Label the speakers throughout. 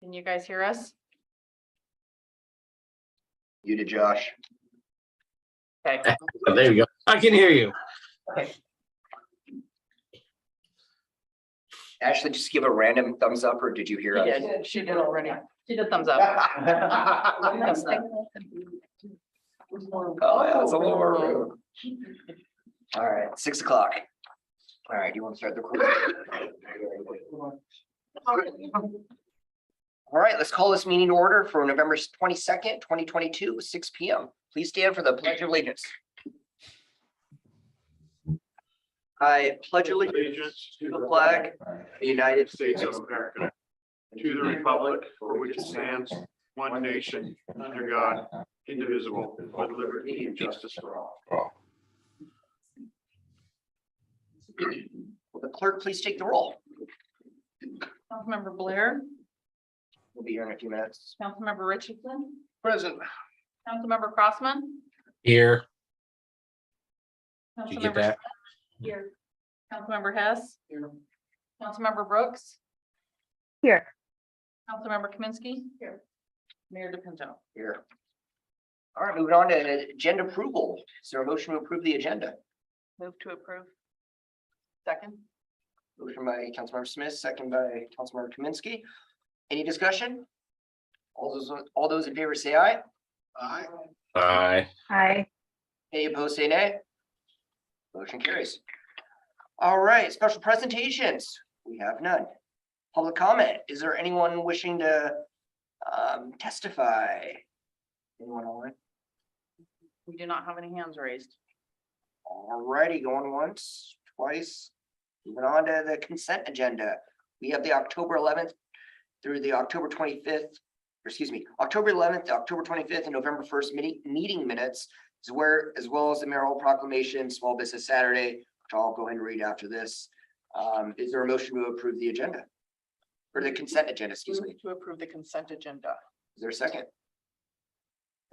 Speaker 1: Can you guys hear us?
Speaker 2: You to Josh.
Speaker 1: Okay.
Speaker 3: Oh, there you go. I can hear you.
Speaker 2: Ashley, just give a random thumbs up, or did you hear us?
Speaker 1: She did already. She did thumbs up.
Speaker 2: Oh, yeah, it's a little more room. All right, 6 o'clock. All right, you want to start the recording? All right, let's call this meeting to order for November 22nd, 2022, 6 p.m. Please stand for the Pledge of Allegiance. I pledge allegiance to the flag of the United
Speaker 4: States
Speaker 2: States
Speaker 4: of America, to the republic for which it stands, one nation, under God, indivisible, with liberty and justice for all.
Speaker 2: Will the clerk please take the roll?
Speaker 1: Councilmember Blair,
Speaker 2: We'll be here in a few minutes.
Speaker 1: Councilmember Richardson,
Speaker 2: Present.
Speaker 1: Councilmember Crossman.
Speaker 3: Here. Did you get
Speaker 1: Councilmember
Speaker 3: that?
Speaker 1: Here. Councilmember Hess. Here. Councilmember Brooks.
Speaker 5: Here.
Speaker 1: Councilmember Kaminsky. Here. Mayor DePinto.
Speaker 2: Here. All right, moving on to agenda approval. Is there a motion to approve the agenda?
Speaker 1: Move to approve. Second.
Speaker 2: Motion by Councilmember Smith, second by Councilmember Kaminsky. Any discussion? All those in favor say aye.
Speaker 4: Aye.
Speaker 3: Aye.
Speaker 5: Hi.
Speaker 2: Any opposed say nay. Motion carries. All right, special presentations. We have none. Public comment. Is there anyone wishing to testify? Anyone online?
Speaker 1: We do not have any hands raised.
Speaker 2: All righty, going once, twice. Moving on to the consent agenda. We have the October 11th through the October 25th, October 11th, October 25th, and November 1st meeting minutes, as well as the mayoral proclamation, Small Business Saturday, which I'll go ahead and read after this. Is there a motion to approve the agenda? Or the consent agenda, excuse me.
Speaker 1: Move to approve the consent agenda.
Speaker 2: Is there a second?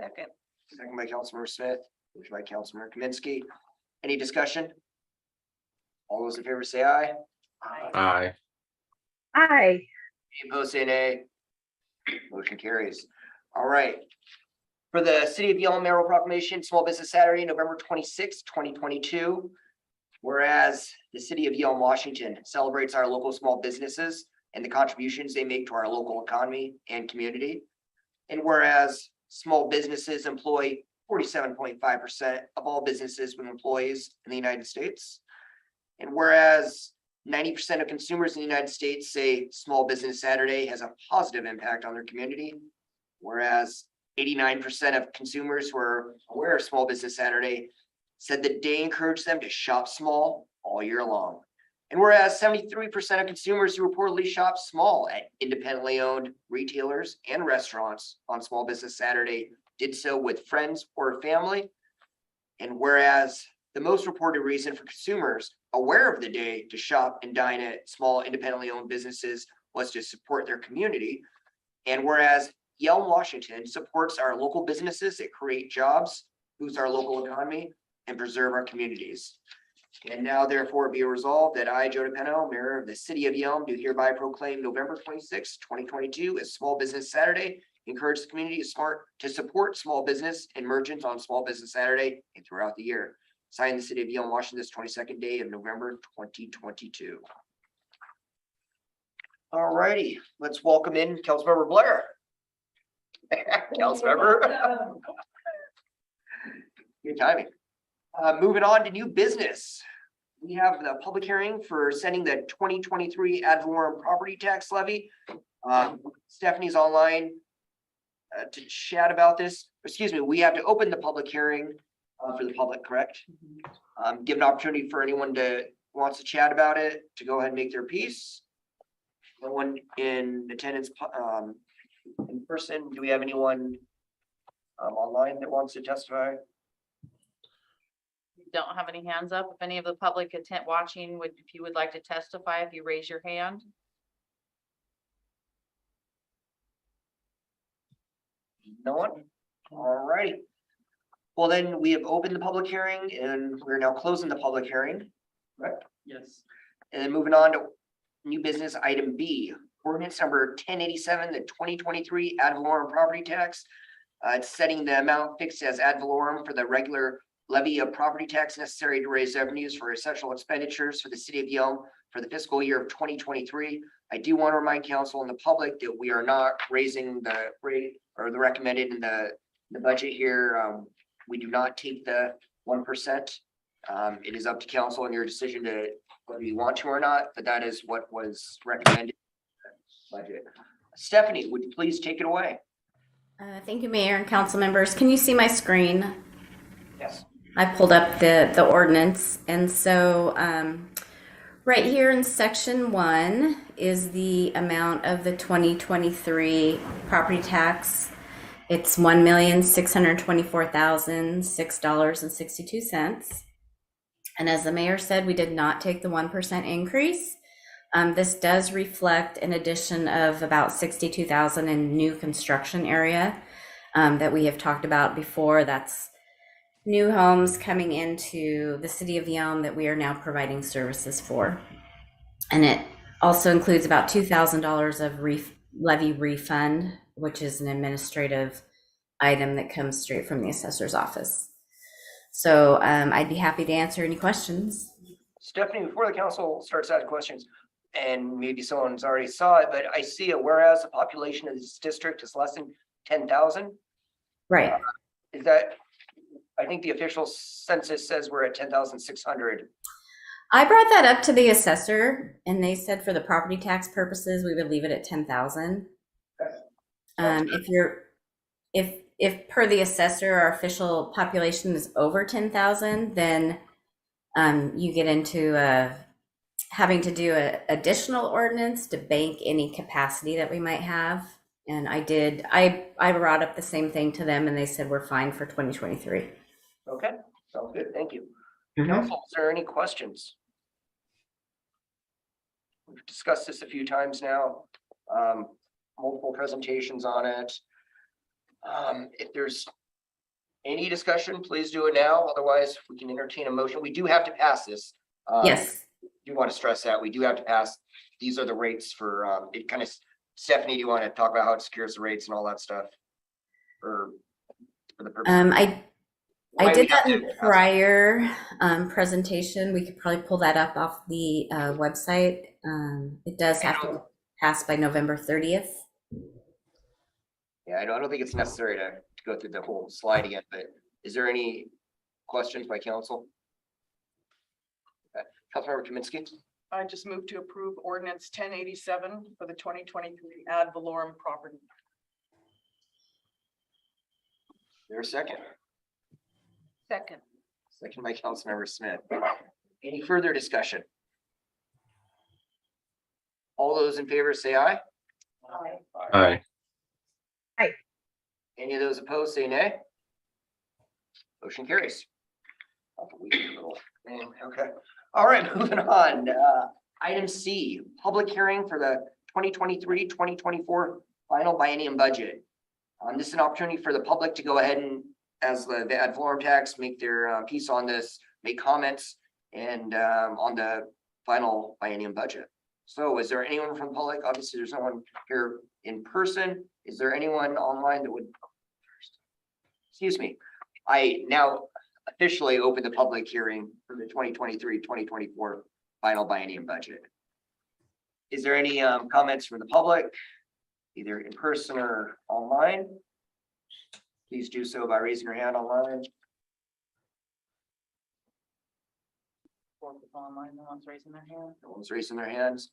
Speaker 1: Second.
Speaker 2: Second by Councilmember Smith, motion by Councilmember Kaminsky. Any discussion? All those in favor say aye.
Speaker 3: Aye.
Speaker 5: Hi.
Speaker 2: Any opposed say nay. Motion carries. All right. For the City of Yelm Mayoral Proclamation, Small Business Saturday, November 26th, 2022. Whereas the City of Yelm, Washington celebrates our local small businesses and the contributions they make to our local economy and community. And whereas small businesses employ 47.5% of all businesses with employees in the United States. And whereas 90% of consumers in the United States say Small Business Saturday has a positive impact on their community. Whereas 89% of consumers who are aware of Small Business Saturday said the day encouraged them to shop small all year long. And whereas 73% of consumers who reportedly shop small at independently owned retailers and restaurants on Small Business Saturday did so with friends or family. And whereas the most reported reason for consumers aware of the day to shop and dine at small independently owned businesses was to support their community. And whereas Yelm, Washington supports our local businesses that create jobs, boost our local economy, and preserve our communities. And now therefore be resolved that I, Joe DePinto, Mayor of the City of Yelm, do hereby proclaim November 26, 2022 as Small Business Saturday. Encourage the community to support small business and merchants on Small Business Saturday and throughout the year. Signed, the City of Yelm, Washington, this 22nd day of November 2022. All righty, let's welcome in Councilmember Blair. Councilmember. Good timing. Moving on to new business. We have the public hearing for setting the 2023 ad valorem property tax levy. Stephanie's online to chat about this. Excuse me, we have to open the public hearing for the public, correct? Give an opportunity for anyone to wants to chat about it to go ahead and make their piece. No one in attendance in person. Do we have anyone online that wants to testify?
Speaker 1: Don't have any hands up. If any of the public watching if you would like to testify, if you raise your hand.
Speaker 2: No one? All righty. Well, then we have opened the public hearing and we're now closing the public hearing, correct?
Speaker 1: Yes.
Speaker 2: And then moving on to new business item B, ordinance number 1087, the 2023 ad valorem property tax. It's setting the amount fixed as ad valorem for the regular levy of property tax necessary to raise revenues for essential expenditures for the city of Yelm for the fiscal year of 2023. I do want to remind council and the public that we are not raising the rate or the recommended in the budget here. We do not take the 1%. It is up to council and your decision to whether you want to or not, but that is what was recommended. Budget. Stephanie, would you please take it away?
Speaker 6: Thank you, Mayor and council members. Can you see my screen?
Speaker 2: Yes.
Speaker 6: I pulled up the ordinance, and so right here in section 1 is the amount of the 2023 property tax. It's $1,624,006.62. And as the mayor said, we did not take the 1% increase. This does reflect an addition of about 62,000 in new construction area that we have talked about before. That's new homes coming into the city of Yelm that we are now providing services for. And it also includes about $2,000 of levy refund, which is an administrative item that comes straight from the assessor's office. So I'd be happy to answer any questions.
Speaker 2: Stephanie, before the council starts asking questions, and maybe someone's already saw it, but I see a whereas the population of this district is less than 10,000.
Speaker 6: Right.
Speaker 2: Is that, I think the official census says we're at 10,600.
Speaker 6: I brought that up to the assessor, and they said for the property tax purposes, we would leave it at 10,000. If per the assessor, our official population is over 10,000, then you get into having to do an additional ordinance to bank any capacity that we might have. And I brought up the same thing to them, and they said we're fine for 2023.
Speaker 2: Okay, sounds good. Thank you.
Speaker 6: Mhm.
Speaker 2: Council, is there any questions? We've discussed this a few times now, multiple presentations on it. If there's any discussion, please do it now. Otherwise, we can entertain a motion. We do have to pass this.
Speaker 6: Yes.
Speaker 2: Do want to stress that we do have to pass. These are the rates for, it kind of, Stephanie, do you want to talk about how it secures the rates and all that stuff? Or for the purpose?
Speaker 6: I
Speaker 2: Why
Speaker 6: did
Speaker 2: we have
Speaker 6: that in
Speaker 2: to
Speaker 6: the
Speaker 2: pass it?
Speaker 6: prior presentation. We could probably pull that up off the website. It does have to be passed by November 30th.
Speaker 2: Yeah, I don't think it's necessary to go through the whole slide again, but is there any questions by council? Councilmember Kaminsky?
Speaker 7: I just moved to approve ordinance 1087 for the 2023 ad valorem property.
Speaker 2: There a second?
Speaker 1: Second.
Speaker 2: Second by Councilmember Smith. Any further discussion? All those in favor say aye.
Speaker 3: Aye.
Speaker 2: Any of those opposed say nay. Motion carries. Okay, all right, moving on. Item C, public hearing for the 2023-2024 final biennium budget. This is an opportunity for the public to go ahead and, as the ad valorem tax, make their piece on this, make comments, and on the final biennium budget. So is there anyone from the public? Obviously, there's no one here in person. Is there anyone online that would? Excuse me. I now officially open the public hearing for the 2023-2024 final biennium budget. Is there any comments from the public, either in person or online? Please do so by raising your hand online.
Speaker 1: Online, no one's raising their hand.
Speaker 2: No one's raising their hands.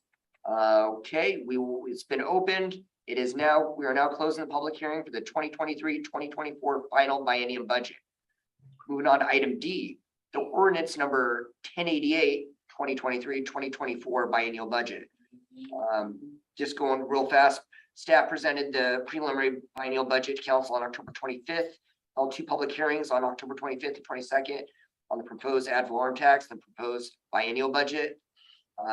Speaker 2: Okay, it's been opened. We are now closing the public hearing for the 2023-2024 final biennium budget. Moving on to item D, the ordinance number 1088, 2023-2024 biennial budget. Just going real fast, staff presented the preliminary biennial budget to council on October 25th, held 2 public hearings on October 25th and 22nd on the proposed ad valorem tax, the proposed biennial budget.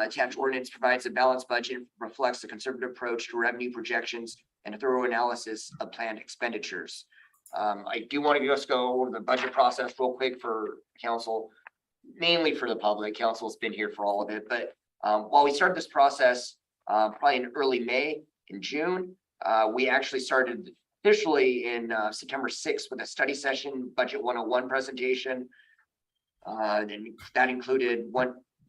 Speaker 2: Attached ordinance provides a balanced budget, reflects the conservative approach to revenue projections and a thorough analysis of planned expenditures. I do want to just go over the budget process real quick for council, mainly for the public. Council's been here for all of it, but while we started this process, probably in early May, in June. We actually started officially in September 6th with a study session, Budget 101 presentation. And that included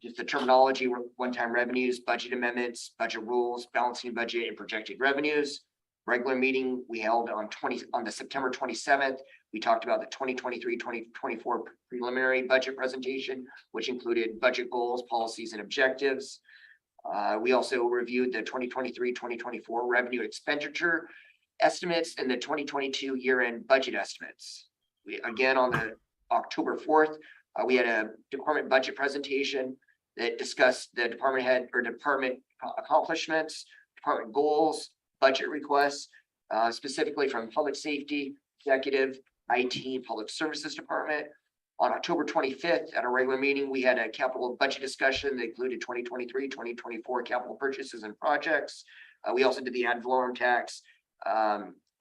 Speaker 2: just the terminology, one-time revenues, budget amendments, budget rules, balancing budget and projected revenues. Regular meeting we held on the September 27th. We talked about the 2023-2024 preliminary budget presentation, which included budget goals, policies, and objectives. We also reviewed the 2023-2024 revenue expenditure estimates and the 2022 year-end budget estimates. We again on the October 4th, we had a department budget presentation that discussed the department head or department accomplishments, department goals, budget requests, specifically from public safety, executive, IT, and public services department. On October 25th, at a regular meeting, we had a capital budget discussion that included 2023-2024 capital purchases and projects. We also did the ad valorem tax,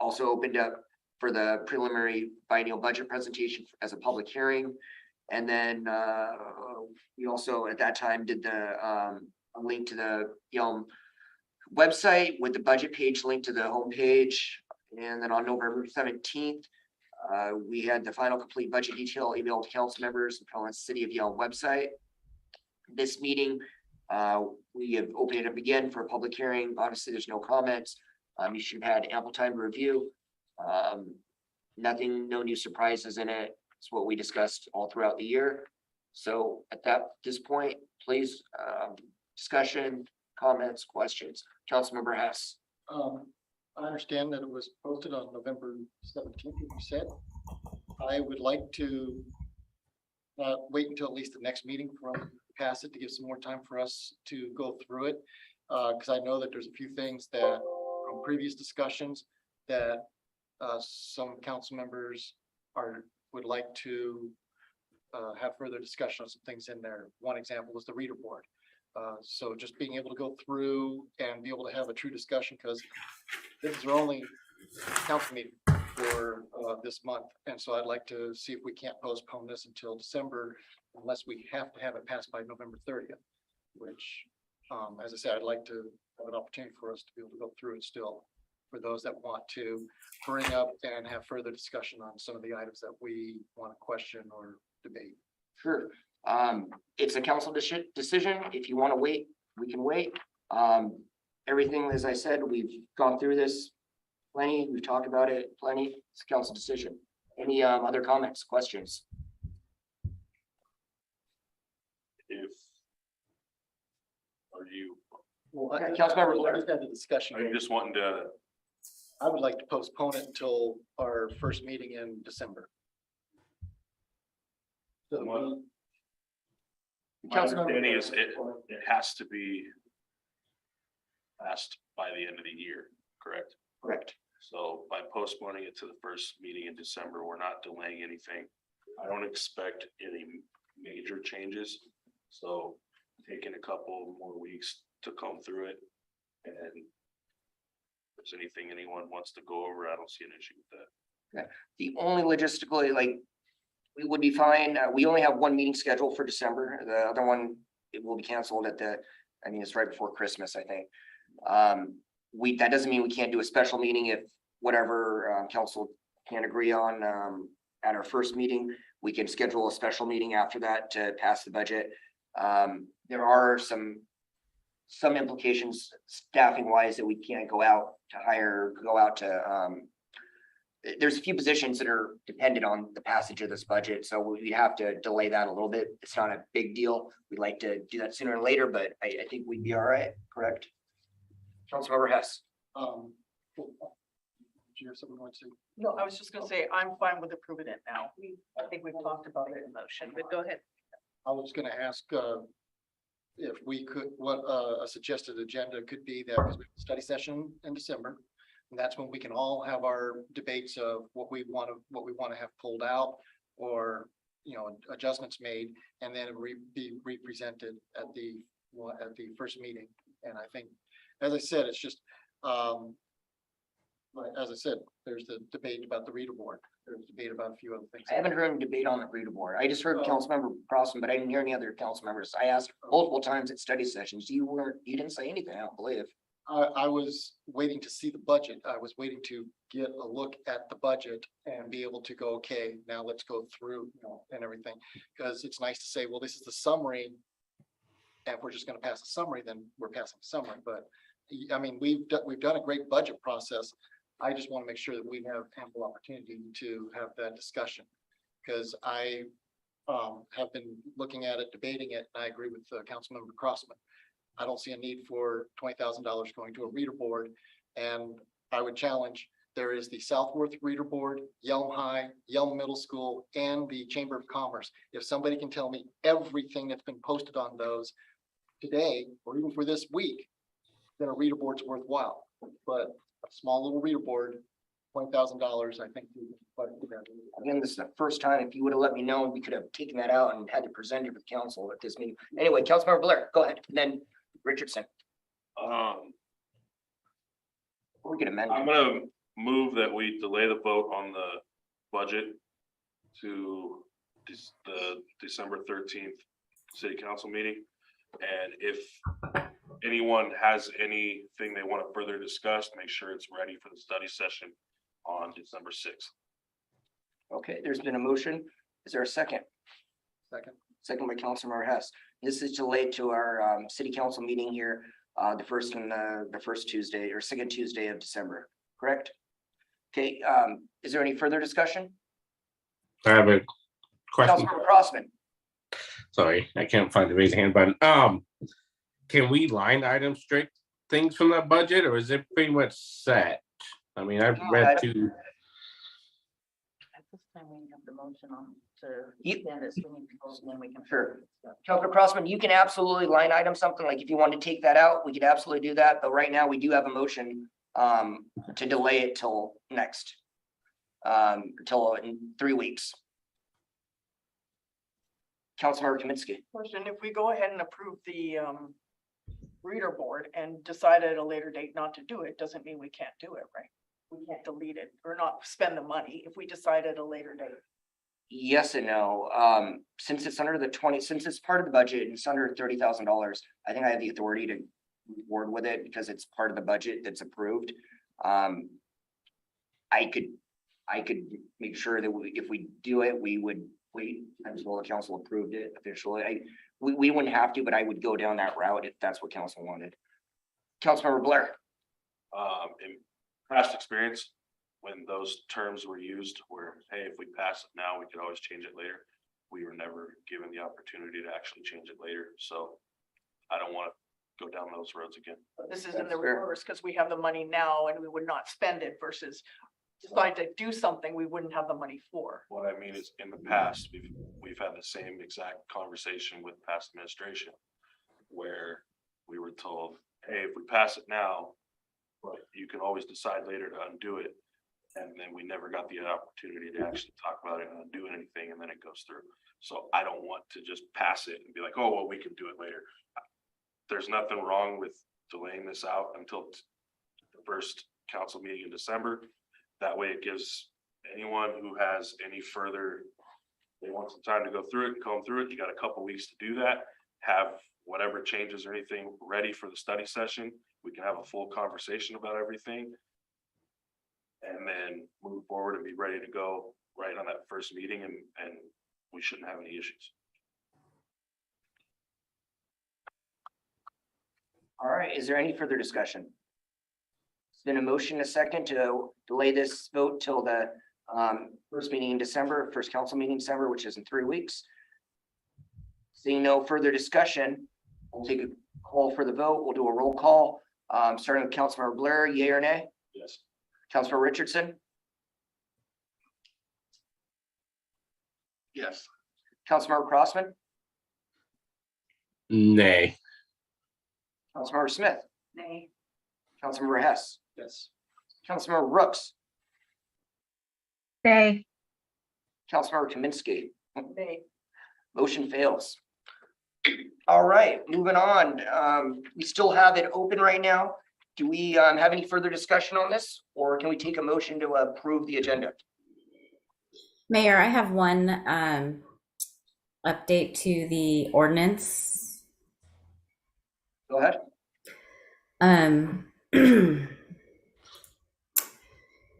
Speaker 2: also opened up for the preliminary biennial budget presentation as a public hearing. And then we also at that time did a link to the Yelm website with the budget page linked to the homepage. And then on November 17th, we had the final complete budget detail emailed to council members on the City of Yelm website. This meeting, we have opened it up again for a public hearing. Obviously, there's no comments. You should have had ample time to review. Nothing, no new surprises in it. It's what we discussed all throughout the year. So at this point, please, discussion, comments, questions. Councilmember Hess.
Speaker 8: I understand that it was posted on November 17th, you said. I would like to wait until at least the next meeting for us to pass it to give some more time for us to go through it. Because I know that there's a few things that from previous discussions that some council members would like to have further discussion on some things in there. One example was the reader board. So just being able to go through and be able to have a true discussion, because this is our only council meeting for this month. And so I'd like to see if we can't postpone this until December, unless we have to have it passed by November 30th, which, as I said, I'd like to have an opportunity for us to be able to go through it still for those that want to bring up and have further discussion on some of the items that we want to question or debate.
Speaker 2: Sure. It's a council decision. If you want to wait, we can wait. Everything, as I said, we've gone through this plenty. We've talked about it plenty. It's a council decision. Any other comments, questions?
Speaker 3: Are you,
Speaker 8: Well,
Speaker 2: Councilmember
Speaker 8: I just had the discussion.
Speaker 3: are you just wanting to,
Speaker 8: I would like to postpone it until our first meeting in December. So
Speaker 3: Well, my
Speaker 2: Councilmember-
Speaker 3: understanding is it has to be passed by the end of the year, correct?
Speaker 2: Correct.
Speaker 3: So by postponing it to the first meeting in December, we're not delaying anything. I don't expect any major changes. So taking a couple more weeks to comb through it. And if there's anything anyone wants to go over, I don't see an issue with that.
Speaker 2: The only logistically, like, we would be fine. We only have one meeting scheduled for December. The other one, it will be canceled it's right before Christmas, I think. That doesn't mean we can't do a special meeting if whatever council can't agree on at our first meeting. We can schedule a special meeting after that to pass the budget. There are some implications staffing wise that we can't go out to there's a few positions that are dependent on the passage of this budget, so we'd have to delay that a little bit. It's not a big deal. We'd like to do that sooner or later, but I think we'd be all right, correct? Councilmember Hess.
Speaker 8: Do you have something you want to say?
Speaker 7: No, I was just gonna say, I'm fine with approving it now. I think we've talked about it in motion, but go ahead.
Speaker 8: I was gonna ask if we could, what a suggested agenda could be that, because we have a study session in December. And that's when we can all have our debates of what we want to have pulled out or, adjustments made, and then be represented at the first meeting. And I think, as I said, it's just, as I said, there's the debate about the reader board. there's debate about a few other things.
Speaker 2: I haven't heard any debate on the reader board. I just heard Councilmember Crossman, but I didn't hear any other council members. I asked multiple times at study sessions. You didn't say anything, I don't believe.
Speaker 8: I was waiting to see the budget. I was waiting to get a look at the budget and be able to go, okay, now let's go through, and everything. Because it's nice to say, well, this is the summary. And if we're just gonna pass a summary, then we're passing a summary. But I mean, we've done a great budget process. I just want to make sure that we have ample opportunity to have that discussion. Because I have been looking at it, debating it, and I agree with Councilmember Crossman. I don't see a need for $20,000 going to a reader board. And I would challenge, there is the Southworth Reader Board, Yelm High, Yelm Middle School, and the Chamber of Commerce. If somebody can tell me everything that's been posted on those today, or even for this week, then a reader board's worthwhile. But a small little reader board, $20,000, I think.
Speaker 2: Again, this is the first time. If you would have let me know, we could have taken that out and had to present it with council at this meeting. Anyway, Councilmember Blair, go ahead. And then Richardson, we can amend.
Speaker 3: I'm gonna move that we delay the vote on the budget to the December 13th city council meeting. And if anyone has anything they want to further discuss, make sure it's ready for the study session on December 6th.
Speaker 2: Okay, there's been a motion. Is there a second?
Speaker 8: Second.
Speaker 2: Second by Councilmember Hess. This is delayed to our city council meeting here, the first Tuesday or second Tuesday of December, correct? Okay, is there any further discussion?
Speaker 9: I have a question.
Speaker 2: Councilmember Crossman,
Speaker 9: Sorry, I can't find the raise hand button. Can we line item straight things from that budget, or is it pretty much set? I mean, I've read to.
Speaker 1: At this time, we have the motion on to
Speaker 2: You-
Speaker 1: extend it, so we need to vote, and then we can.
Speaker 2: Sure. Councilor Crossman, you can absolutely line item something, like if you want to take that out, we could absolutely do that, but right now we do have a motion to delay it till next. Till in 3 weeks. Councilmember Kaminsky.
Speaker 7: Question, if we go ahead and approve the reader board and decide at a later date not to do it, doesn't mean we can't do it, right? We can't delete it or not spend the money if we decide at a later date.
Speaker 2: Yes and no. Since it's under since it's part of the budget, and it's under $30,000. I think I have the authority to move forward with it because it's part of the budget that's approved. I could make sure that if we do it, we would wait until the council approved it officially. We wouldn't have to, but I would go down that route if that's what council wanted. Councilmember Blair.
Speaker 3: In past experience, when those terms were used where, hey, if we pass it now, we could always change it later. We were never given the opportunity to actually change it later. So I don't want to go down those roads again.
Speaker 7: This is in
Speaker 2: That's
Speaker 7: the
Speaker 2: fair.
Speaker 7: reverse because we have the money now and we would not spend it versus decide to do something we wouldn't have the money for.
Speaker 3: What I mean is, in the past, we've had the same exact conversation with past administration, where we were told, hey, if we pass it now, but you can always decide later to undo it. And then we never got the opportunity to actually talk about it and undo anything, and then it goes through. So I don't want to just pass it and be like, oh, well, we can do it later. There's nothing wrong with delaying this out until the first council meeting in December. That way it gives anyone who has any further, they want some time to go through it and comb through it. You got a couple weeks to do that. Have whatever changes or anything ready for the study session. We can have a full conversation about everything. And then move forward and be ready to go right on that first meeting, and we shouldn't have any issues.
Speaker 2: All right, is there any further discussion? It's been a motion, a second, to delay this vote till the first meeting in December, first council meeting in December, which is in 3 weeks. Seeing no further discussion, we'll take a call for the vote. We'll do a roll call, starting with Councilmember Blair, yea or nay?
Speaker 3: Yes.
Speaker 2: Councilmember Richardson,
Speaker 4: Yes.
Speaker 2: Councilmember Crossman,
Speaker 9: Nay.
Speaker 2: Councilmember Smith,
Speaker 1: Nay.
Speaker 2: Councilmember Hess,
Speaker 8: Yes.
Speaker 2: Councilmember Brooks,
Speaker 5: Stay.
Speaker 2: Councilmember Kaminsky.
Speaker 7: They,
Speaker 2: Motion fails. All right, moving on. We still have it open right now. Do we have any further discussion on this, or can we take a motion to approve the agenda?
Speaker 6: Mayor, I have one update to the ordinance.
Speaker 2: Go ahead.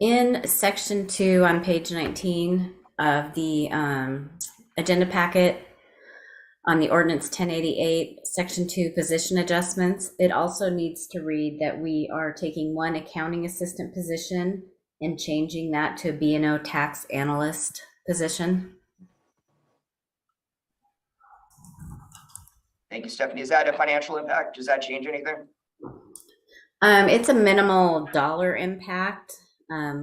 Speaker 6: In section 2 on page 19 of the agenda packet on the ordinance 1088, section 2 position adjustments, it also needs to read that we are taking one accounting assistant position and changing that to a B&O tax analyst position.
Speaker 2: Thank you, Stephanie. Is that a financial impact? Does that change anything?
Speaker 6: It's a minimal dollar impact.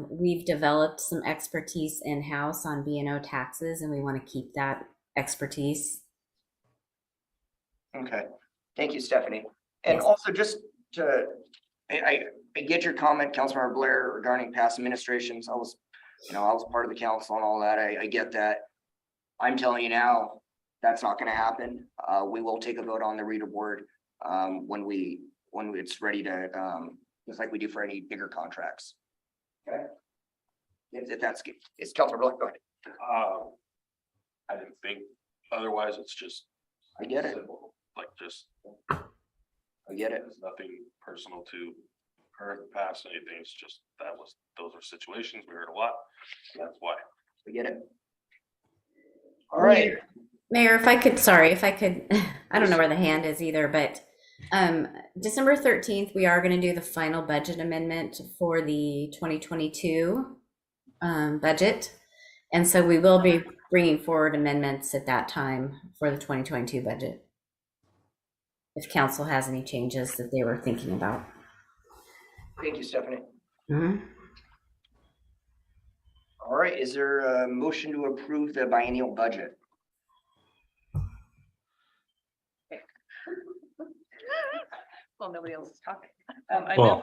Speaker 6: We've developed some expertise in-house on B&O taxes, and we want to keep that expertise.
Speaker 2: Okay, thank you, Stephanie. And
Speaker 6: Yes.
Speaker 2: also just to, I get your comment, Councilmember Blair, regarding past administrations. I was part of the council and all that. I get that. I'm telling you now, that's not gonna happen. We will take a vote on the reader board when it's ready to, just like we do for any bigger contracts. Okay? If that's, it's Councilmember Blair, go ahead.
Speaker 3: I didn't think, otherwise it's just
Speaker 2: I get it.
Speaker 3: simple, like just,
Speaker 2: I get it.
Speaker 3: there's nothing personal to current, past, anything, it's just, those are situations, we heard a lot, that's why.
Speaker 2: I get it. All right.
Speaker 6: Mayor, if I could, I don't know where the hand is either, but December 13th, we are going to do the final budget amendment for the 2022 budget. And so we will be bringing forward amendments at that time for the 2022 budget, if council has any changes that they were thinking about.
Speaker 2: Thank you, Stephanie.
Speaker 6: Mm-hmm.
Speaker 2: All right, is there a motion to approve the biennial budget?
Speaker 1: Well, nobody else is talking.
Speaker 9: Well,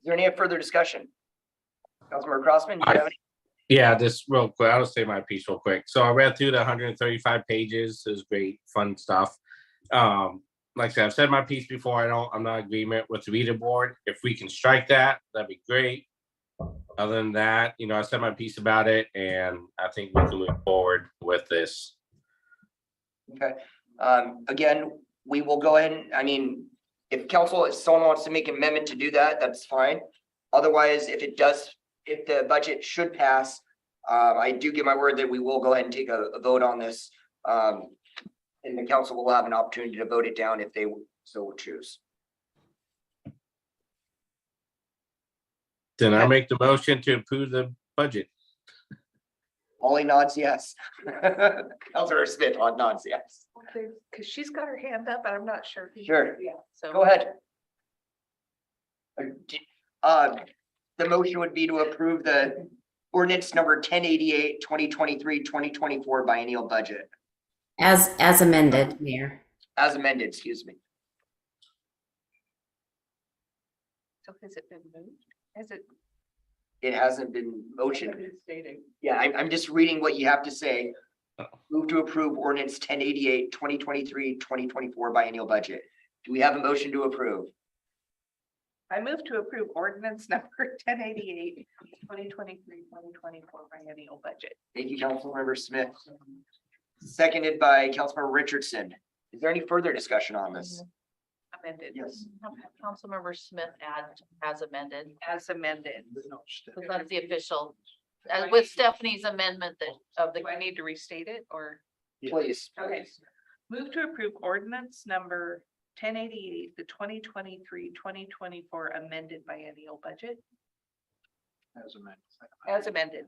Speaker 2: Is there any further discussion? Councilmember Crossman, do you have any?
Speaker 9: yeah, just real quick, I'll just say my piece real quick. So I read through the 135 pages. It was great, fun stuff. Like I said, I've said my piece before. I'm not in agreement with the reader board. If we can strike that, that'd be great. Other than that, I said my piece about it, and I think we can move forward with this.
Speaker 2: Okay, again, we will go ahead and, if someone wants to make an amendment to do that, that's fine. Otherwise, if the budget should pass, I do give my word that we will go ahead and take a vote on this. And the council will have an opportunity to vote it down if they so choose.
Speaker 9: Then I make the motion to approve the budget.
Speaker 2: Ollie nods yes. Councilor Smith nods yes.
Speaker 1: Because she's got her hand up, and I'm not sure.
Speaker 2: Sure.
Speaker 1: Yeah, so.
Speaker 2: Go ahead. The motion would be to approve the ordinance number 1088, 2023-2024 biennial budget
Speaker 6: As amended, Mayor.
Speaker 2: as amended, excuse me.
Speaker 1: So has it been moved? Has it?
Speaker 2: It hasn't been motioned.
Speaker 7: Stating.
Speaker 2: Yeah, I'm just reading what you have to say. Move to approve ordinance 1088, 2023-2024 biennial budget. Do we have a motion to approve?
Speaker 1: I move to approve ordinance number 1088, 2023-2024 biennial budget.
Speaker 2: Thank you, Councilmember Smith. Seconded by Councilmember Richardson. Is there any further discussion on this?
Speaker 1: Amended.
Speaker 2: Yes.
Speaker 1: Councilmember Smith as amended. As amended.
Speaker 4: No,
Speaker 1: Because that's the official, with Stephanie's amendment do I need to restate it or?
Speaker 2: Please.
Speaker 1: Okay. Move to approve ordinance number 1088, the 2023-2024 amended biennial budget
Speaker 4: As amended.
Speaker 1: as amended.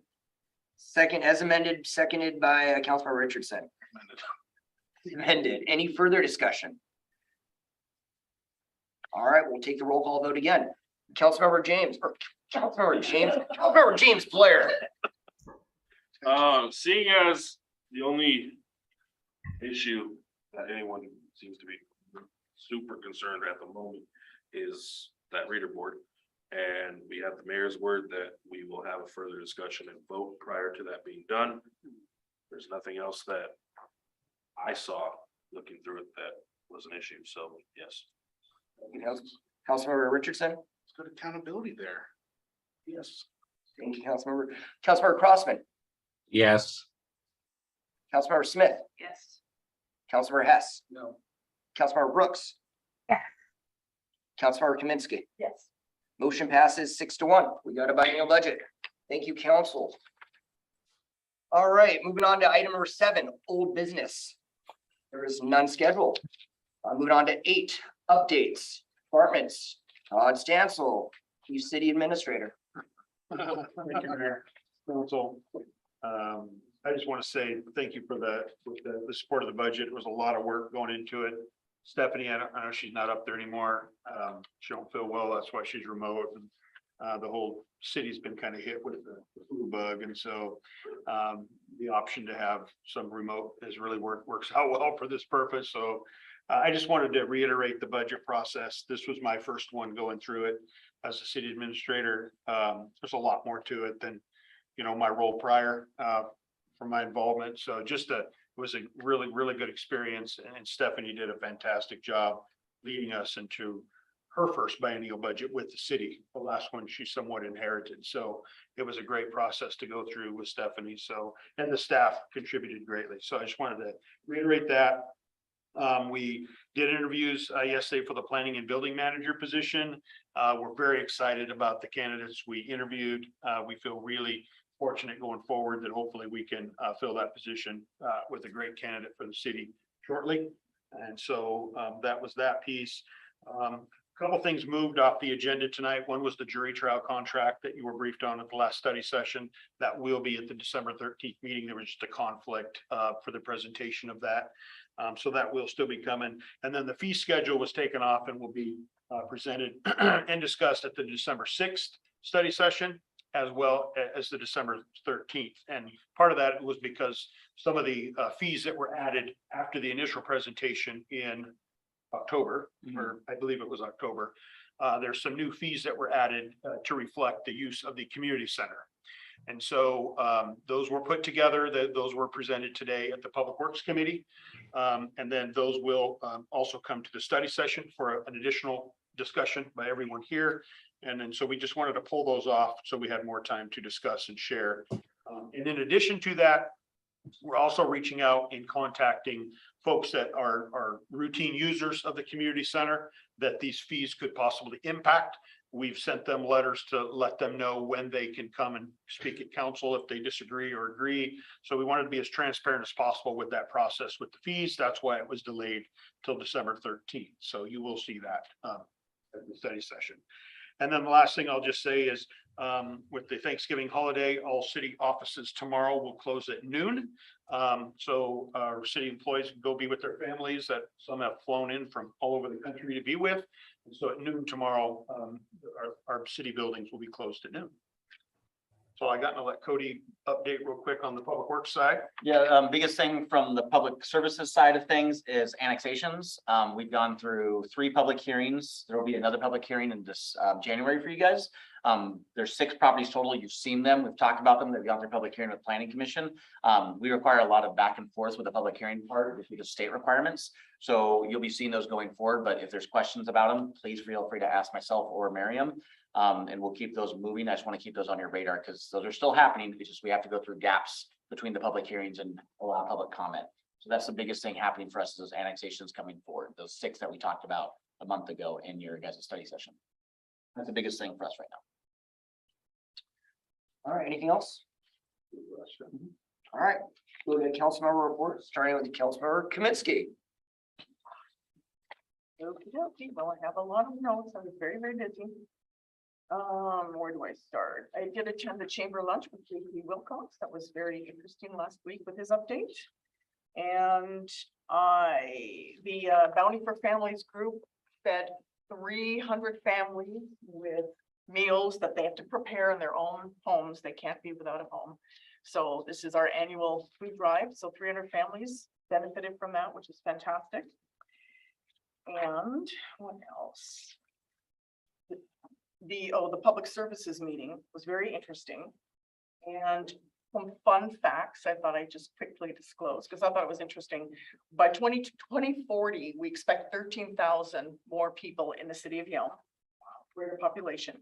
Speaker 2: Second, as amended, seconded by Councilmember Richardson. Amended. Any further discussion? All right, we'll take the roll call vote again. Councilmember James Blair.
Speaker 3: Seeing as the only issue that anyone seems to be super concerned at the moment is that reader board. And we have the mayor's word that we will have a further discussion and vote prior to that being done. There's nothing else that I saw looking through it that was an issue, so yes.
Speaker 2: Councilmember Richardson.
Speaker 4: It's good accountability there. Yes.
Speaker 2: Thank you, Councilmember Crossman,
Speaker 9: Yes.
Speaker 2: Councilmember Smith,
Speaker 1: Yes.
Speaker 2: Councilmember Hess,
Speaker 8: No.
Speaker 2: Councilmember Brooks.
Speaker 5: Yes.
Speaker 2: Councilmember Kaminsky.
Speaker 7: Yes.
Speaker 2: Motion passes 6-1. We got a biennial budget. Thank you, council. All right, moving on to item number 7, old business. There is none scheduled. Moving on to 8, updates, departments. Todd Stansel, Chief City Administrator.
Speaker 4: Thank you, Mayor. Council. I just want to say thank you for the support of the budget. It was a lot of work going into it. Stephanie, I know she's not up there anymore. She don't feel well. That's why she's remote. And the whole city's been kind of hit with the flu bug. And so the option to have some remote has really works out well for this purpose. So I just wanted to reiterate the budget process. This was my first one going through it as a city administrator. There's a lot more to it than, my role prior from my involvement. So it was a really, really good experience. And Stephanie did a fantastic job leading us into her first biennial budget with the city. The last one she somewhat inherited. So it was a great process to go through with Stephanie. So, and the staff contributed greatly. So I just wanted to reiterate that. We did interviews yesterday for the planning and building manager position. We're very excited about the candidates we interviewed. We feel really fortunate going forward that hopefully we can fill that position with a great candidate for the city shortly. And so that was that piece. A couple things moved off the agenda tonight. One was the jury trial contract that you were briefed on at the last study session. That will be at the December 13th meeting. There was just a conflict for the presentation of that. So that will still be coming. And then the fee schedule was taken off and will be presented and discussed at the December 6th study session, as well as the December 13th. And part of that was because some of the fees that were added after the initial presentation in October, or I believe it was October, there's some new fees that were added to reflect the use of the community center. And so those were put together, those were presented today at the Public Works Committee. And then those will also come to the study session for an additional discussion by everyone here. And then so we just wanted to pull those off so we had more time to discuss and share. And in addition to that, we're also reaching out and contacting folks that are routine users of the community center that these fees could possibly impact. We've sent them letters to let them know when they can come and speak at council if they disagree or agree. So we wanted to be as transparent as possible with that process with the fees. That's why it was delayed till December 13th. So you will see that at the study session. And then the last thing I'll just say is with the Thanksgiving holiday, all city offices tomorrow will close at noon. So our city employees can go be with their families that some have flown in from all over the country to be with. And so at noon tomorrow, our city buildings will be closed at noon. So I got to let Cody update real quick on the public works side.
Speaker 10: Yeah, biggest thing from the public services side of things is annexations. We've gone through 3 public hearings. There will be another public hearing in this January for you guys. There's 6 properties total. You've seen them. We've talked about them. They've gone through public hearing with planning commission. We require a lot of back and forth with the public hearing part due to state requirements. So you'll be seeing those going forward. But if there's questions about them, please feel free to ask myself or Miriam. And we'll keep those moving. I just want to keep those on your radar because those are still happening. It's just we have to go through gaps between the public hearings and allow public comment. So that's the biggest thing happening for us, is those annexations coming forward, those 6 that we talked about a month ago in your guys' study session. That's the biggest thing for us right now.
Speaker 2: All right, anything else? All right, we'll get councilmember report, starting with the councilmember Kaminsky.
Speaker 7: Okey-dokey. Well, I have a lot of notes. I was very, very busy. Where do I start? I did attend the chamber lunch with JP Wilcox. That was very interesting last week with his update. And the Bounty for Families group fed 300 families with meals that they have to prepare in their own homes. They can't be without a home. So this is our annual food drive. So 300 families benefited from that, which is fantastic. And what else? The public services meeting was very interesting. And some fun facts I thought I'd just quickly disclose because I thought it was interesting. By 2040, we expect 13,000 more people in the city of Yelm. greater population.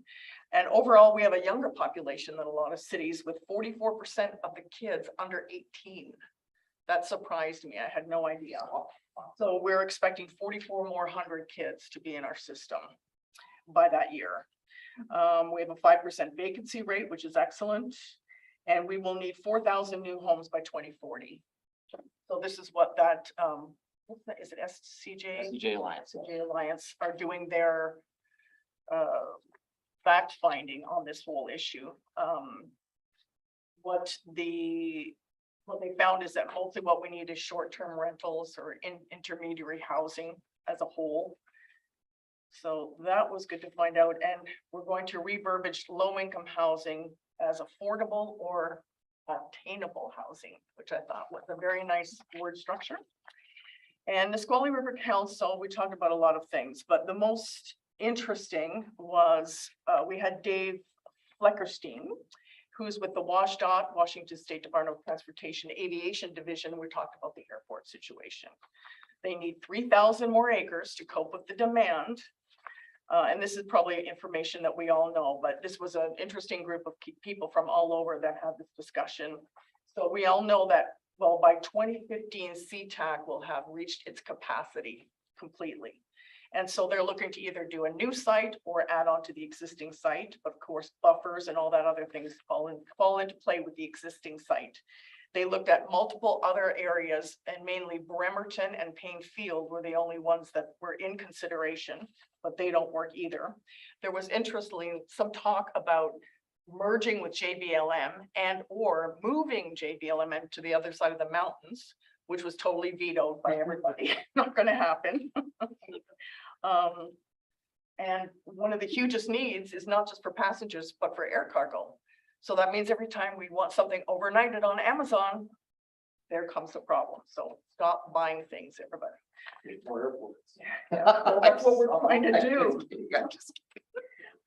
Speaker 7: And overall, we have a younger population than a lot of cities with 44% of the kids under 18. That surprised me. I had no idea. So we're expecting 44 more hundred kids to be in our system by that year. We have a 5% vacancy rate, which is excellent. And we will need 4,000 new homes by 2040. So this is what that, is it SCJ?
Speaker 10: CJ Alliance.
Speaker 7: SCJ Alliance are doing their fact finding on this whole issue. What they found is that mostly what we need is short-term rentals or intermediary housing as a whole. So that was good to find out, and we're going to reverbiage low-income housing as affordable or attainable housing, which I thought was a very nice word structure. And the Squally River Council, we talked about a lot of things, but the most interesting was we had Dave Fleckerstein, who's with the WashDOT, Washington State Department of Transportation Aviation Division. We talked about the airport situation. They need 3,000 more acres to cope with the demand. And this is probably information that we all know, but this was an interesting group of people from all over that had this discussion. So we all know that, well, by 2015, SeaTac will have reached its capacity completely. And so they're looking to either do a new site or add on to the existing site. Of course, buffers and all that other things fall into play with the existing site. They looked at multiple other areas, and mainly Bremerton and Payne Field were the only ones that were in consideration, but they don't work either. There was interestingly some talk about merging with JBLM and or moving JBLM to the other side of the mountains, which was totally vetoed by everybody. Not going to happen. And one of the hugest needs is not just for passengers, but for air cargo. So that means every time we want something overnighted on Amazon, there comes the problem. So stop buying things, everybody. Yeah, well, that's what we're trying to do.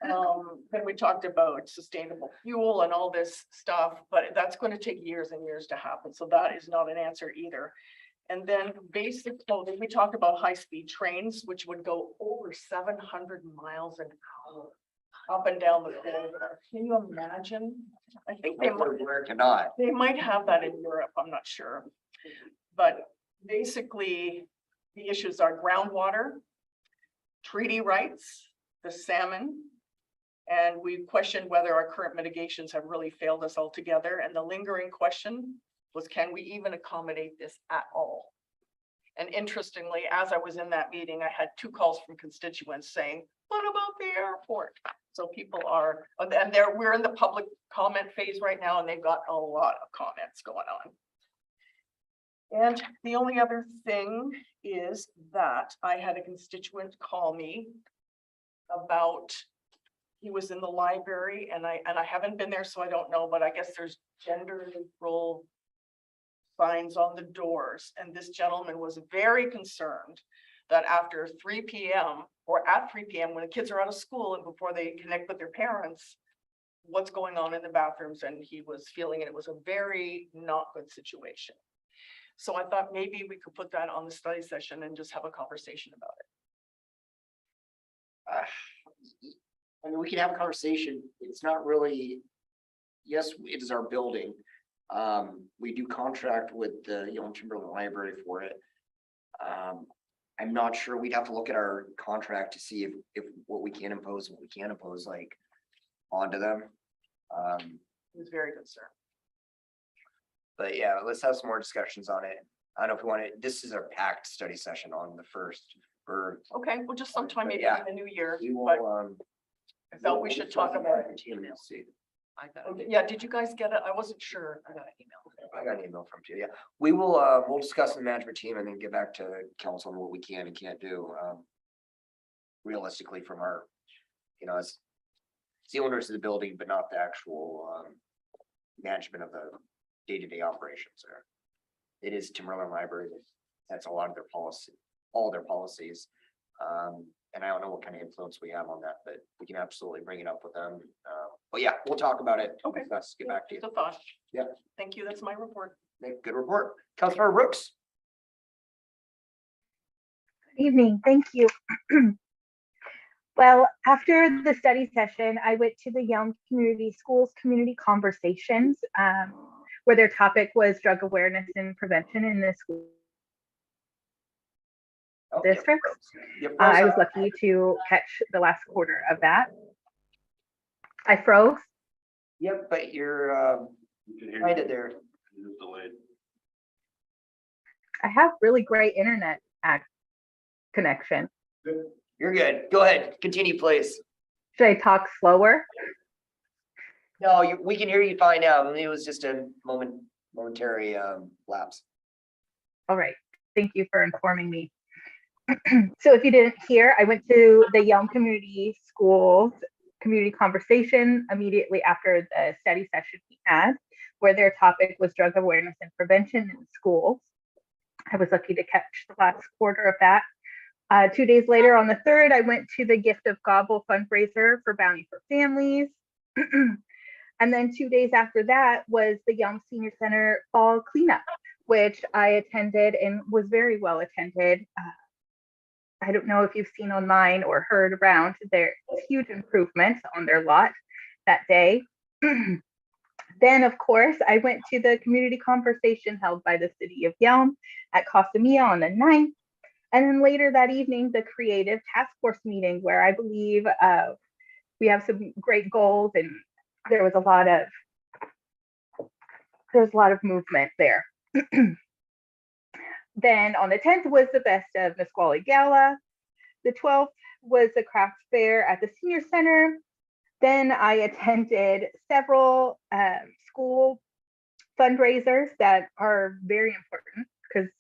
Speaker 7: Then we talked about sustainable fuel and all this stuff, but that's going to take years and years to happen. So that is not an answer either. And then basic clothing, we talked about high-speed trains, which would go over 700 miles an hour up and down the corridor. Can you imagine? I think they might have that in Europe. I'm not sure. But basically, the issues are groundwater, treaty rights, the salmon, and we questioned whether our current mitigations have really failed us altogether. And the lingering question was, can we even accommodate this at all? And interestingly, as I was in that meeting, I had 2 calls from constituents saying, what about the airport? So people are, and we're in the public comment phase right now, and they've got a lot of comments going on. And the only other thing is that I had a constituent call me about, he was in the library, and I haven't been there, so I don't know, but I guess there's gender neutral signs on the doors. And this gentleman was very concerned that after 3 p.m. or at 3 p.m. when the kids are out of school and before they connect with their parents, what's going on in the bathrooms, and he was feeling it was a very not good situation. So I thought maybe we could put that on the study session and just have a conversation about it.
Speaker 2: I mean, we can have a conversation. It's not really, yes, it is our building. We do contract with the Yelm Timberland Library for it. I'm not sure. We'd have to look at our contract to see if what we can impose, what we can't impose, like onto them.
Speaker 7: He was very concerned.
Speaker 2: But yeah, let's have some more discussions on it. I don't know if we want to, this is our packed study session on the 1st for.
Speaker 7: Okay, well, just sometime maybe
Speaker 2: Yeah.
Speaker 7: in the new year,
Speaker 2: We
Speaker 7: but
Speaker 2: will,
Speaker 7: I felt we should talk about it.
Speaker 1: I got
Speaker 7: Okay, yeah, did you guys get it? I wasn't sure.
Speaker 1: I got an email.
Speaker 2: I got an email from you. Yeah, we will, we'll discuss in the management team and then get back to council on what we can and can't do. Realistically from our, as the owners of the building, but not the actual, management of the day-to-day operations there. It is Timberland Library. That's a lot of their policy, all their policies. And I don't know what kind of influence we have on that, but we can absolutely bring it up with them. But yeah, we'll talk about it.
Speaker 7: Okay.
Speaker 2: Let's get back to you.
Speaker 7: Just a thought.
Speaker 2: Yeah.
Speaker 7: Thank you. That's my report.
Speaker 2: Good report. Councilor Brooks.
Speaker 5: Good evening. Thank you. Well, after the study session, I went to the Yelm Community Schools Community Conversations, where their topic was drug awareness and prevention in the school
Speaker 2: Oh, yep,
Speaker 5: districts.
Speaker 2: froze. Yep,
Speaker 5: I
Speaker 2: froze
Speaker 5: was
Speaker 2: up.
Speaker 5: lucky to catch the last quarter of that. I froze.
Speaker 2: Yep, but you're
Speaker 3: You can hear
Speaker 2: kind
Speaker 3: you.
Speaker 2: of there.
Speaker 3: You're delayed.
Speaker 5: I have really great internet connection.
Speaker 2: You're good. Go ahead. Continue, please.
Speaker 5: Should I talk slower?
Speaker 2: No, we can hear you fine now. It was just a momentary lapse.
Speaker 5: All right. Thank you for informing me. So if you didn't hear, I went to the Yelm Community Schools Community Conversation immediately after the study session we had, where their topic was drug awareness and prevention in schools. I was lucky to catch the last quarter of that. 2 days later, on the 3rd, I went to the Gift of Gobble fundraiser for Bounty for Families. And then 2 days after that was the Yelm Senior Center Fall Cleanup, which I attended and was very well attended. I don't know if you've seen online or heard around, there's huge improvements on their lot that day. Then, of course, I went to the community conversation held by the city of Yelm at Casa Mia on the 9th. And then later that evening, the creative task force meeting, where I believe we have some great goals, and there was a lot of movement there. Then on the 10th was the Best of Nisqually Gala. The 12th was the craft fair at the senior center. Then I attended several school fundraisers that are very important because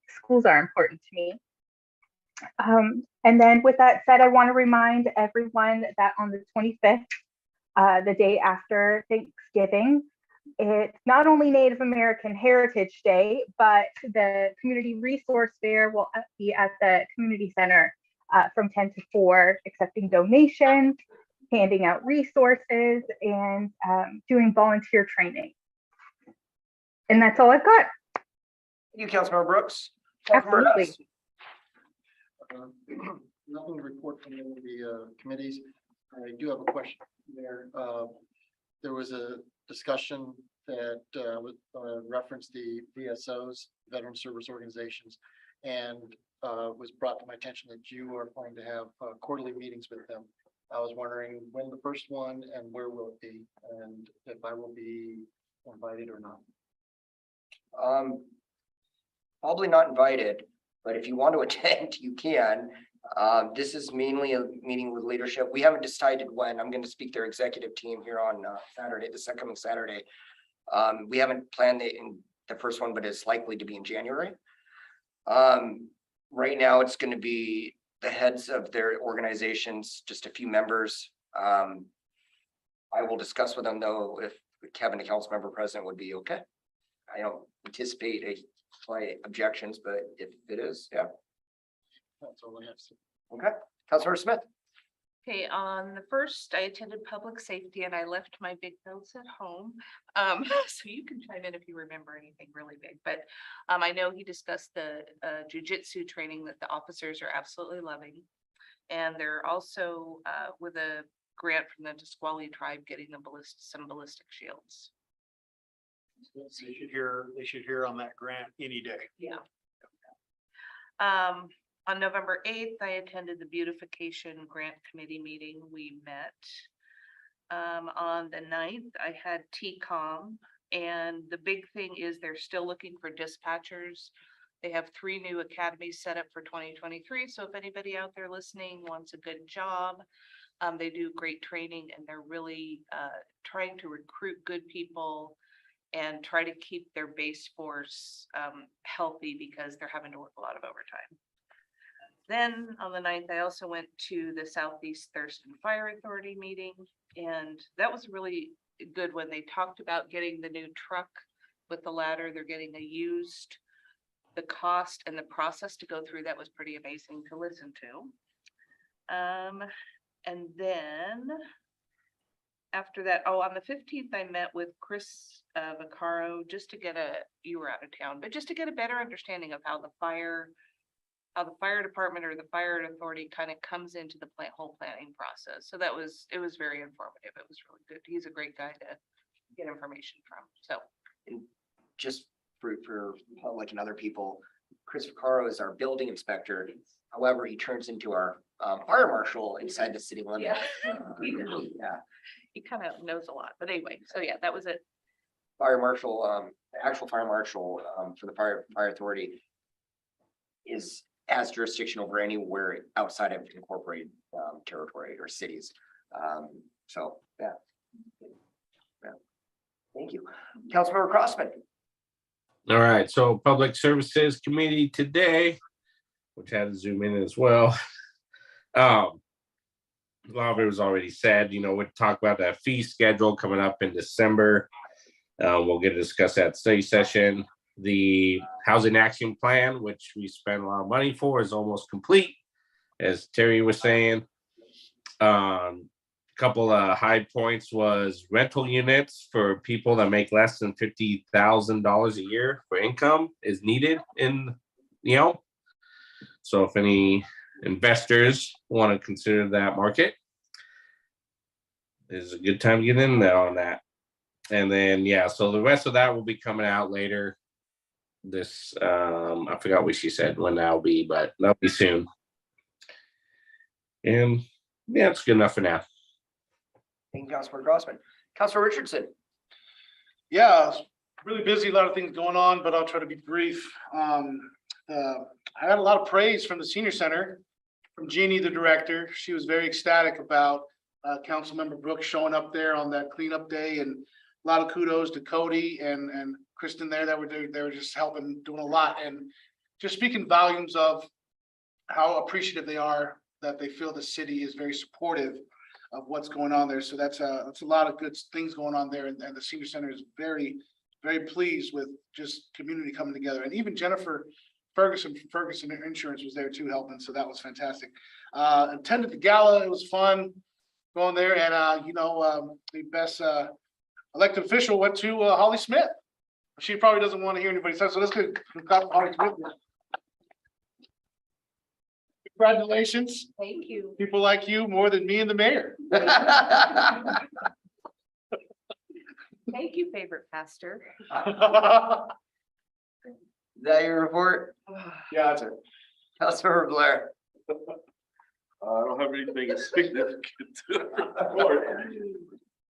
Speaker 5: schools are important to me. And then with that said, I want to remind everyone that on the 25th, the day after Thanksgiving, it's not only Native American Heritage Day, but the Community Resource Fair will be at the community center from 10 to 4, accepting donations, handing out resources, and doing volunteer training. And that's all I've got.
Speaker 2: Thank you, Councilmember Brooks. Councilmember
Speaker 5: Absolutely.
Speaker 2: Nuss.
Speaker 8: Nothing to report from any of the committees. I do have a question there. There was a discussion that referenced the VSOs, Veteran Service Organizations, and was brought to my attention that you are planning to have quarterly meetings with them. I was wondering when the first one and where will it be, and if I will be invited or not.
Speaker 2: Probably not invited, but if you want to attend, you can. This is mainly a meeting with leadership. We haven't decided when. I'm going to speak to their executive team here on Saturday, this coming Saturday. We haven't planned it in the first one, but it's likely to be in January. Right now, it's going to be the heads of their organizations, just a few members. I will discuss with them though if Kevin, the council member president, would be okay. I don't anticipate a slight objections, but if it is, yeah.
Speaker 8: That's all I have to say.
Speaker 2: Okay, Councilmember Smith.
Speaker 11: Okay, on the 1st, I attended public safety and I left my big notes at home. So you can chime in if you remember anything really big, but I know he discussed the jujitsu training that the officers are absolutely loving. And they're also with a grant from the Nisqually tribe getting the some ballistic shields.
Speaker 4: They should hear on that grant any day.
Speaker 11: Yeah. On November 8th, I attended the beautification grant committee meeting. We met. On the 9th, I had TCOM, and the big thing is they're still looking for dispatchers. They have 3 new academies set up for 2023. So if anybody out there listening wants a good job, they do great training, and they're really trying to recruit good people and try to keep their base force healthy because they're having to work a lot of overtime. Then on the 9th, I also went to the Southeast Thurston Fire Authority meeting, and that was really good when they talked about getting the new truck with the ladder. They're getting a used, the cost and the process to go through that was pretty amazing to listen to. And then after that, on the 15th, I met with Chris Vaccaro just to get you were out of town, but just to get a better understanding of how the fire how the fire department or the fire authority kind of comes into the whole planning process. So it was very informative. It was really good. He's a great guy to get information from, so.
Speaker 2: Just for public and other people, Chris Vaccaro is our building inspector. However, he turns into our fire marshal inside the city limits. Yeah,
Speaker 11: He kind of knows a lot, but anyway, so yeah, that was it.
Speaker 2: fire marshal, the actual fire marshal for the fire authority is has jurisdiction over anywhere outside of incorporated territory or cities. So, yeah. Yeah. Thank you. Councilmember Crossman.
Speaker 9: All right, so Public Services Committee today, which had to zoom in as well. A lot of it was already said, we'll talk about that fee schedule coming up in December. We'll get to discuss that study session. The housing action plan, which we spent a lot of money for, is almost complete, as Terry was saying. Couple of high points was rental units for people that make less than $50,000 a year for income is needed in Yelm. So if any investors want to consider that market, is a good time to get in there on that. And then, yeah, so the rest of that will be coming out later. This, I forgot what she said when that'll be, but that'll be soon. And yeah, it's good enough for now.
Speaker 2: Thank you, Councilmember Crossman. Councilor Richardson.
Speaker 12: Yeah, it's really busy, a lot of things going on, but I'll try to be brief. I had a lot of praise from the senior center, from Jeannie, the director. She was very ecstatic about Councilmember Brooks showing up there on that cleanup day, and a lot of kudos to Cody and Kristen there that they were just helping, doing a lot, and just speaking volumes of how appreciative they are that they feel the city is very supportive of what's going on there. So that's a lot of good things going on there, and the senior center is very, very pleased with just community coming together. And even Jennifer Ferguson Insurance was there too, helping. So that was fantastic. Attended the gala. It was fun going there. And the best elected official went to Holly Smith. She probably doesn't want to hear anybody say, so let's get Holly Smith. Congratulations.
Speaker 11: Thank you.
Speaker 12: People like you more than me and the mayor.
Speaker 11: Thank you, favorite pastor.
Speaker 2: Is that your report?
Speaker 12: Yeah, that's it.
Speaker 2: Councilmember Blair.
Speaker 3: I don't have anything significant to report.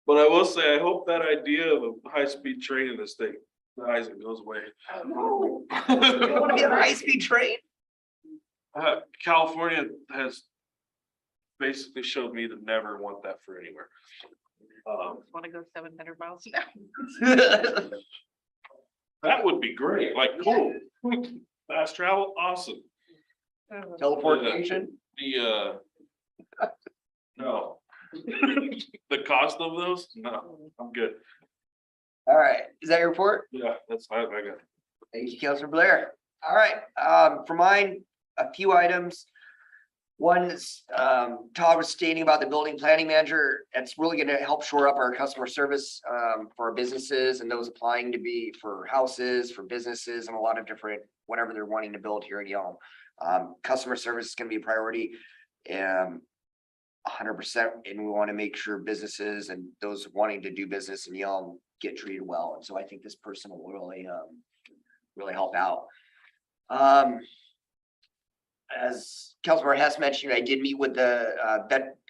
Speaker 3: But I will say, I hope that idea of a high-speed train in this thing dies and goes away.
Speaker 2: You want to be on a high-speed train?
Speaker 3: California has basically showed me to never want that for anywhere.
Speaker 11: Want to go 700 miles an hour?
Speaker 3: That would be great, like, cool. Fast travel, awesome.
Speaker 2: Teleportation?
Speaker 3: No. The cost of those? No, I'm good.
Speaker 2: All right, is that your report?
Speaker 3: Yeah, that's I got it.
Speaker 2: Thank you, Councilor Blair. All right, for mine, a few items. One is, Todd was stating about the building planning manager. It's really gonna help shore up our customer service for our businesses and those applying to be for houses, for businesses, and a lot of different, whatever they're wanting to build here in Yelm. Customer service is gonna be a priority. 100%, and we want to make sure businesses and those wanting to do business in Yelm get treated well. And so I think this person will really help out. As Councilmember Hess mentioned, I did meet with the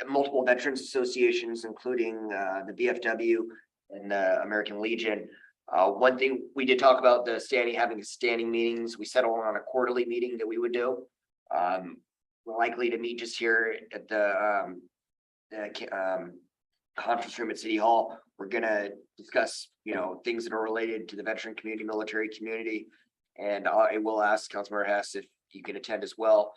Speaker 2: multiple veterans associations, including the BFW and the American Legion. One thing we did talk about having standing meetings. We settled on a quarterly meeting that we would do. We're likely to meet just here at the conference room at City Hall. We're gonna discuss, things that are related to the veteran community, military community, and I will ask Councilmember Hess if you can attend as well.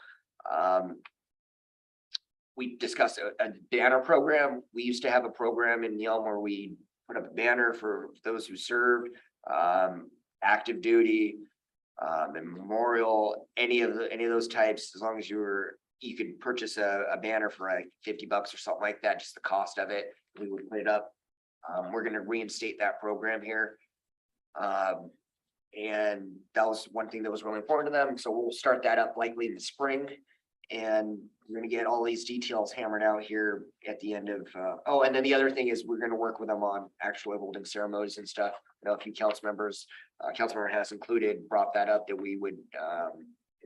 Speaker 2: We discussed a banner program. We used to have a program in Yelm where we put up a banner for those who served, active duty, and memorial, any of those types. As long as you could purchase a banner for like $50 or something like that, just the cost of it, we would put it up. We're going to reinstate that program here. And that was one thing that was really important to them. So we'll start that up likely in the spring. And we're gonna get all these details hammered out here at the end of, oh, and then the other thing is we're gonna work with them on actual holding ceremonies and stuff. You know, a few council members, Councilmember has included, brought that up that we would,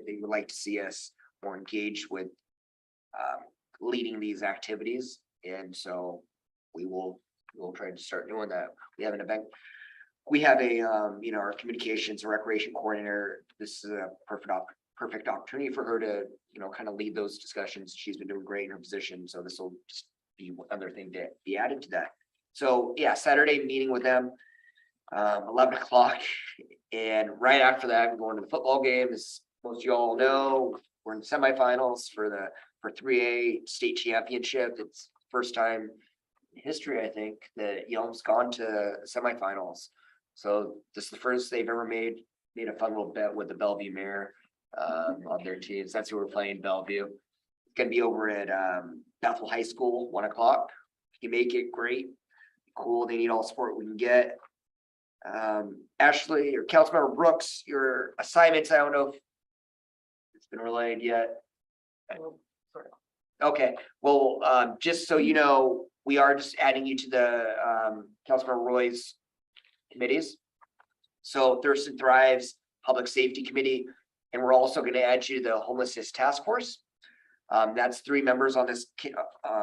Speaker 2: they would like to see us more engaged with leading these activities. And so we'll try to start doing that. We have an event. We have a, you know, our communications and recreation coordinator. This is a perfect opportunity for her to, you know, kind of lead those discussions. She's been doing great in her position. So this will just be another thing to be added to that. So yeah, Saturday meeting with them, 11 o'clock. And right after that, we're going to the football game. As most of you all know, we're in the semifinals for 3A state championship. It's first time in history, I think, that Yelm's gone to semifinals. So this is the first they've ever made a fun little bet with the Bellevue Mayor on their teams. That's who we're playing, Bellevue. It's gonna be over at Bethel High School, 1 o'clock. If you make it, great. Cool, they need all support we can get. Ashley or Councilmember Brooks, your assignments, I don't know if it's been relayed yet. Okay, well, just so you know, we are just adding you to the Councilmember Roy's committees. So Thurston Thrives, Public Safety Committee, and we're also going to add you to the Homelessness Task Force. That's 3 members on this,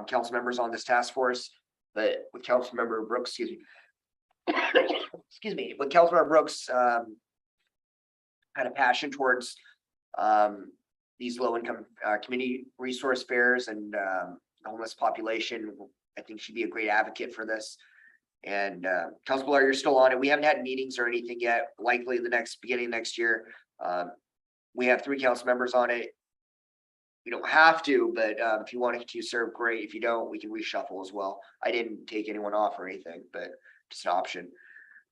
Speaker 2: council members on this task force, but with Councilmember Brooks, excuse me, with Councilmember Brooks had a passion towards these low-income community resource fairs and homeless population. I think she'd be a great advocate for this. And Council Blair, you're still on it. We haven't had meetings or anything yet. Likely the beginning of next year. We have 3 council members on it. We don't have to, but if you want to serve, great. If you don't, we can reshuffle as well. I didn't take anyone off or anything, but just an option.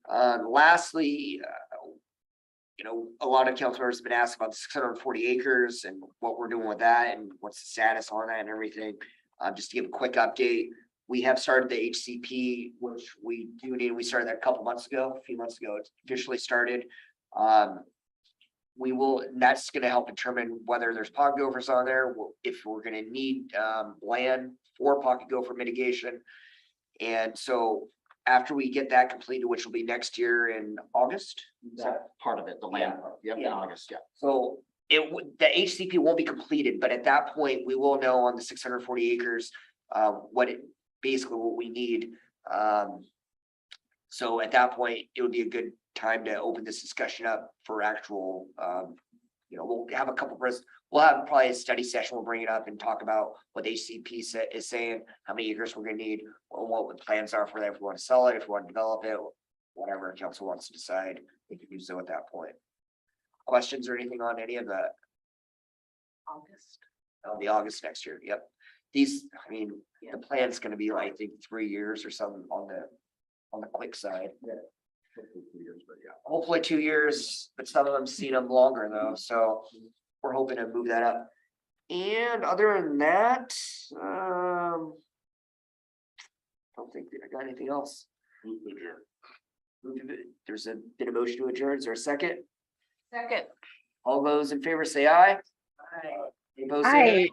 Speaker 2: Lastly, you know, a lot of council members have been asked about the 640 acres and what we're doing with that and what's the status on that and everything. Just to give a quick update, we have started the HCP, which we do need. We started that a few months ago. It's officially started. That's going to help determine whether there's pocket gophers on there, if we're going to need land for pocket gopher mitigation. And so after we get that completed, which will be next year in August.
Speaker 10: That part of it, the land, part. Yep, in
Speaker 2: Yeah.
Speaker 10: August, yeah.
Speaker 2: So the HCP won't be completed, but at that point, we will know on the 640 acres, basically what we need. So at that point, it would be a good time to open this discussion up for actual, you know, we'll have we'll have probably a study session. We'll bring it up and talk about what the HCP is saying, how many acres we're gonna need, or what the plans are for that, if we want to sell it, if we want to develop it, whatever council wants to decide, they can do so at that point. Questions or anything on any of that?
Speaker 11: August.
Speaker 2: That'll be August next year, yep. These, I mean, the plan's gonna be like, I think 3 years or something on the quick side. Yeah. Hopefully 2 years, but yeah. Hopefully 2 years, but some of them seen them longer though, so we're hoping to move that up. And other than that, don't think that I got anything else. There's been a motion to adjourn. Is there a second?
Speaker 11: Second.
Speaker 2: All those in favor say aye.
Speaker 11: Aye.
Speaker 2: Any opposed, say nay.
Speaker 5: Hi.